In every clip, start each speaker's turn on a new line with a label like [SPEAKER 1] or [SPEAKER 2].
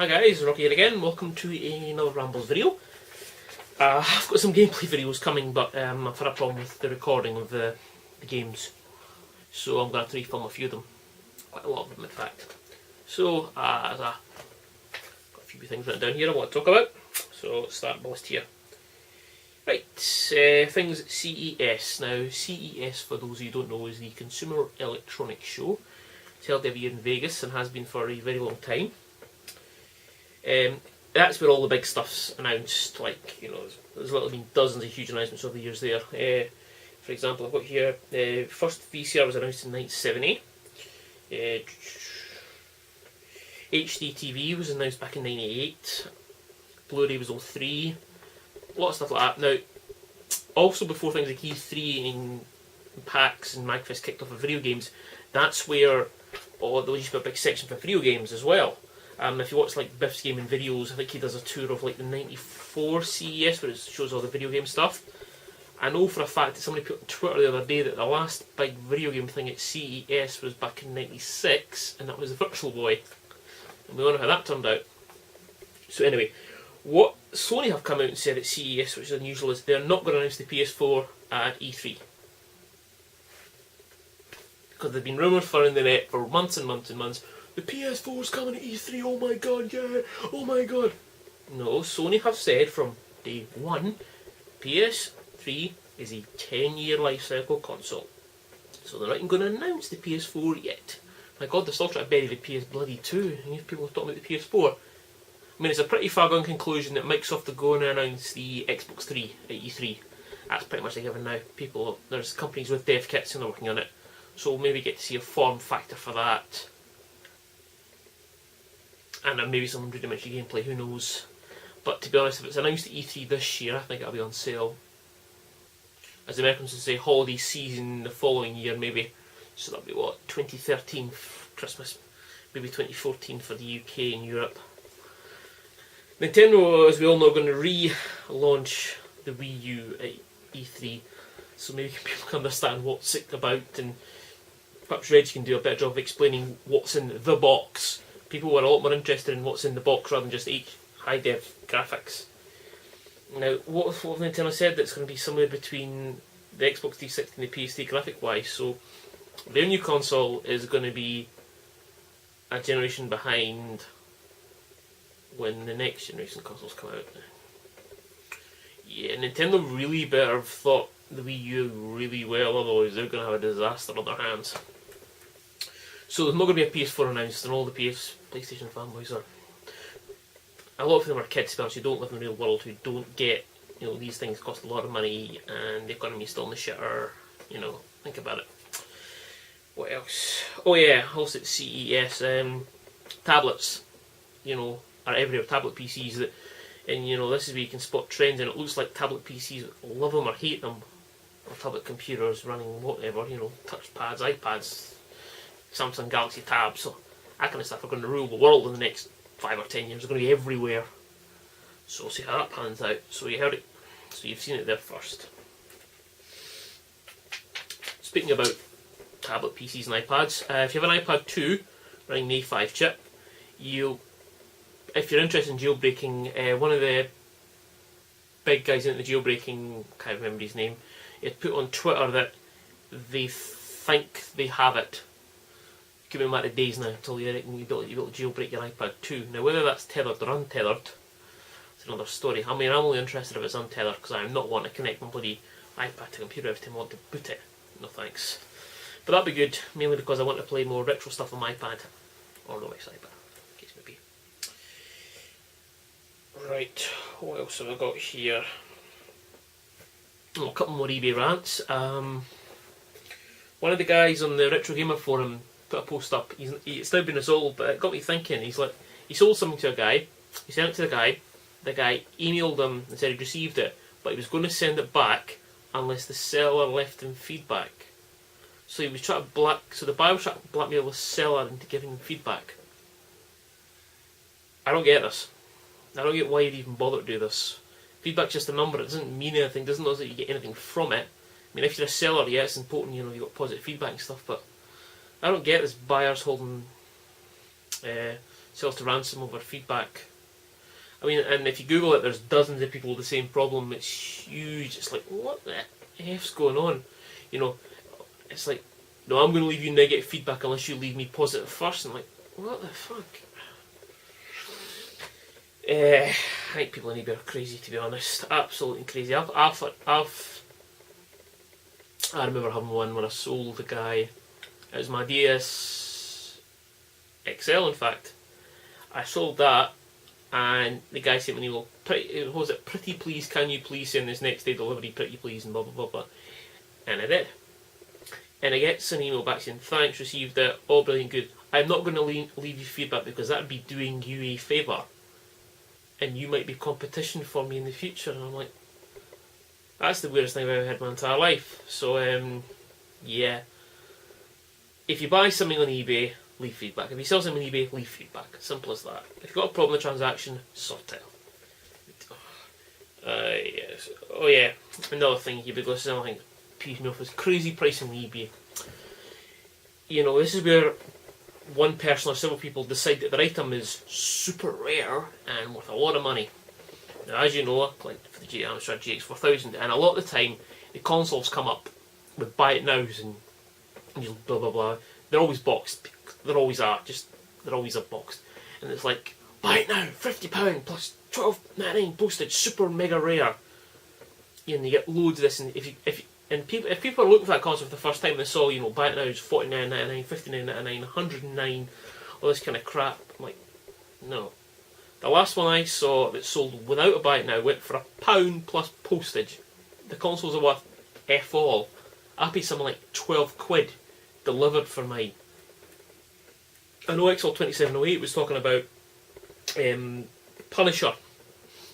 [SPEAKER 1] Hi guys, Rocky here again. Welcome to another Rambles video. I've got some gameplay videos coming, but I've had a problem with the recording of the games, so I'm going to refilm a few of them. Quite a lot of them, in fact. So, I've got a few things written down here I want to talk about, so let's start the list here. Right, things at CES. Now, CES, for those of you who don't know, is the Consumer Electronics Show. It's held every year in Vegas and has been for a very long time. That's where all the big stuff's announced. Like, you know, there's literally been dozens of huge announcements over the years there. For example, I've got here, first VCR was announced in 1970. HD TV was announced back in 98. Blu-ray was 03. A lot of stuff like that. Now, also before things like E3 and PAX and MagFest kicked off with video games, that's where there used to be a big section for video games as well. If you watch like Biff's Gaming Videos, I think he does a tour of like the 94 CES where it shows all the video game stuff. I know for a fact that somebody put on Twitter the other day that the last big video game thing at CES was back in 96, and that was the Virtual Boy. And we all know how that turned out. So anyway, what Sony have come out and said at CES, which is unusual, is they're not going to announce the PS4 at E3. Because they've been rumoured for in the net for months and months and months. The PS4's coming at E3, oh my god, yeah, oh my god. No, Sony have said from day one, PS3 is a 10-year lifecycle console. So they're not even going to announce the PS4 yet. My god, they're still trying to bury the PS bloody 2, and you people are talking about the PS4. I mean, it's a pretty far gone conclusion that Microsoft are going to announce the Xbox 3 at E3. That's pretty much a given now. There's companies with dev kits and they're working on it. So we'll maybe get to see a form factor for that. And then maybe some rudimentary gameplay, who knows. But to be honest, if it's announced at E3 this year, I think it'll be on sale. As the Americans would say, holiday season the following year maybe. So that'll be what, 2013 for Christmas, maybe 2014 for the UK and Europe. Nintendo, as we all know, are going to relaunch the Wii U at E3. So maybe people can understand what's it about, and perhaps Reg can do a better job of explaining what's in the box. People were a lot more interested in what's in the box rather than just high-def graphics. Now, what have Nintendo said? That's going to be somewhere between the Xbox 360 and the PS3 graphic-wise. So their new console is going to be a generation behind when the next generation consoles come out. Yeah, Nintendo really better have thought the Wii U really well, otherwise they're going to have a disaster on their hands. So there's not going to be a PS4 announced, and all the PlayStation fanboys are... A lot of them are kids, to be honest, who don't live in the real world, who don't get, you know, these things cost a lot of money, and the economy's still in the shitter, you know, think about it. What else? Oh yeah, also at CES, tablets, you know, are everywhere, tablet PCs, that, and you know, this is where you can spot trends, and it looks like tablet PCs, love them or hate them, or tablet computers running whatever, you know, touch pads, iPads, Samsung Galaxy Tabs, so that kind of stuff are going to rule the world in the next 5 or 10 years. They're going to be everywhere. So we'll see how that pans out. So you heard it, so you've seen it there first. Speaking about tablet PCs and iPads, if you have an iPad 2 running the A5 chip, if you're interested in jailbreaking, one of the big guys in the jailbreaking, can't remember his name, he had put on Twitter that they think they have it. Give me a matter of days now until you'll be able to jailbreak your iPad 2. Now, whether that's tethered or untethered, it's another story. I mean, I'm only interested if it's untethered, because I'm not wanting to connect my bloody iPad to a computer every time I want to boot it. No thanks. But that'd be good, mainly because I want to play more retro stuff on my iPad. Or no, iPad, in case maybe. Right, what else have I got here? Oh, a couple more eBay rants. One of the guys on the Retro Gamer forum put a post up. It's now been resolved, but it got me thinking. He's like, he sold something to a guy, he sent it to the guy emailed him and said he'd received it, but he was going to send it back unless the seller left him feedback. So he was trying to so the buyer was trying to blackmail the seller into giving him feedback. I don't get this. I don't get why you'd even bother to do this. Feedback's just a number, it doesn't mean anything, doesn't know that you get anything from it. I mean, if you're a seller, yeah, it's important, you know, you've got positive feedback and stuff, but I don't get this buyers holding sells to ransom over feedback. I mean, and if you Google it, there's dozens of people with the same problem. It's huge. It's like, what the F's going on? You know, it's like, no, I'm going to leave you negative feedback unless you leave me positive first. And like, what the fuck? I think people in eBay are crazy, to be honest. Absolutely crazy. I remember having one when I sold a guy. It was my DS XL, in fact. I sold that, and the guy sent me an email. Was it pretty please? Can you please send this next day delivery? Pretty please, and blah blah blah blah. And I did. And I get an email back saying, thanks, received it, all brilliant, good. I'm not going to leave you feedback because that would be doing you a favour. And you might be competition for me in the future. And I'm like, that's the weirdest thing I've ever had in my entire life. So, yeah. If you buy something on eBay, leave feedback. If you sell something on eBay, leave feedback. Simple as that. If you've got a problem with the transaction, sort it out. Yes. Oh yeah, another thing, eBay goes, something pees me off is crazy pricing on eBay. You know, this is where one person or several people decide that their item is super rare and worth a lot of money. Now, as you know, like for the Amstrad GX4000, and a lot of the time the consoles come up with buy it nows and blah blah blah. They're always boxed. They're always boxed, and it's like, buy it now, £50 plus £12.99 postage, super mega rare. And you get loads of this, and if people are looking for that console for the first time, they saw, you know, buy it now is £49.99, £59.99, £109, all this kind of crap. I'm like, no. The last one I saw that sold without a buy it now went for £1 plus postage. The consoles are worth F all. I paid something like 12 quid delivered for mine. I know XL2708 was talking about Punisher.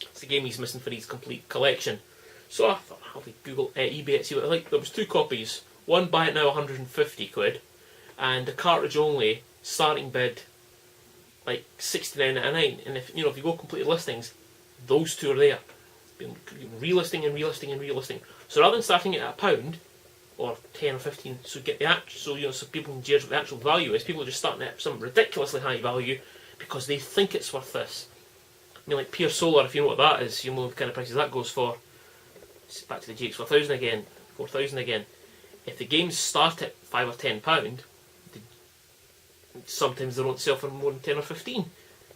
[SPEAKER 1] It's the game he's missing for his complete collection. So I thought, I'll Google eBay it, see what I like. There was 2 copies. One buy it now 150 quid, and a cartridge only starting bid like 69.99. And if you go complete listings, those 2 are there. Relisting and relisting and relisting. So rather than starting it at £1 or 10 or 15, so get the actual, so people can judge what the actual value is. People are just starting at some ridiculously high value because they think it's worth this. I mean, like Pure Solar, if you know what that is, you know the kind of prices that goes for. Back to the GX4000 again, 4000 again. If the games start at £5 or £10, sometimes they don't sell for more than 10 or 15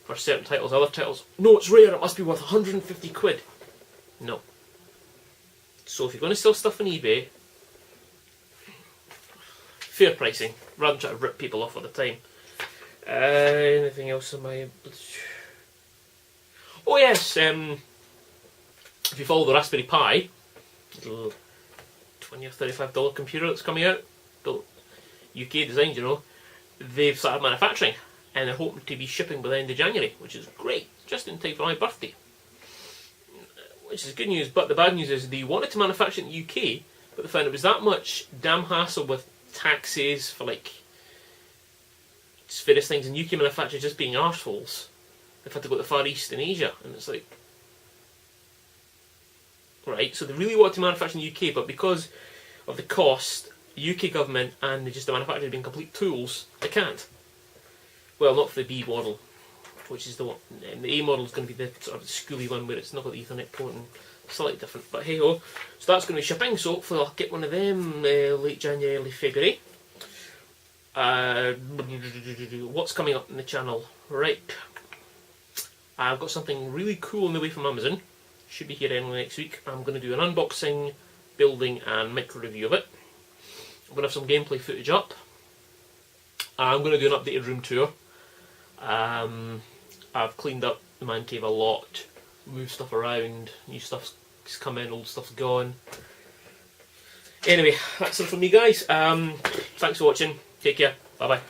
[SPEAKER 1] for certain titles. Other titles, no, it's rare, it must be worth 150 quid. No. So if you're going to sell stuff on eBay, fair pricing, rather than try to rip people off all the time. Anything else in my... Oh yes, if you follow the Raspberry Pi, little $20 or $35 computer that's coming out, built UK designed, you know, they've started manufacturing and they're hoping to be shipping by the end of January, which is great, just in time for my birthday, which is good news. But the bad news is they wanted to manufacture it in the UK, but they found it was that much damn hassle with taxes for like various things, and UK manufacturers just being arseholes. They've had to go to the Far East and Asia, and it's like, right, so they really want to manufacture in the UK, but because of the cost, the UK government and the manufacturers being complete tools, they can't. Well, not for the B model, which is the one. The A model is going to be the sort of schooly one where it's not got the Ethernet port and slightly different. But hey ho, so that's going to be shipping. So hopefully I'll get one of them late January, early February. What's coming up in the channel? Right, I've got something really cool on the way from Amazon. Should be here anyway next week. I'm going to do an unboxing, building and micro review of it. I'm going to have some gameplay footage up. I'm going to do an updated room tour. I've cleaned up the man cave a lot, moved stuff around, new stuff's come in, old stuff's gone. Anyway, that's it from me guys. Thanks for watching, take care, bye bye.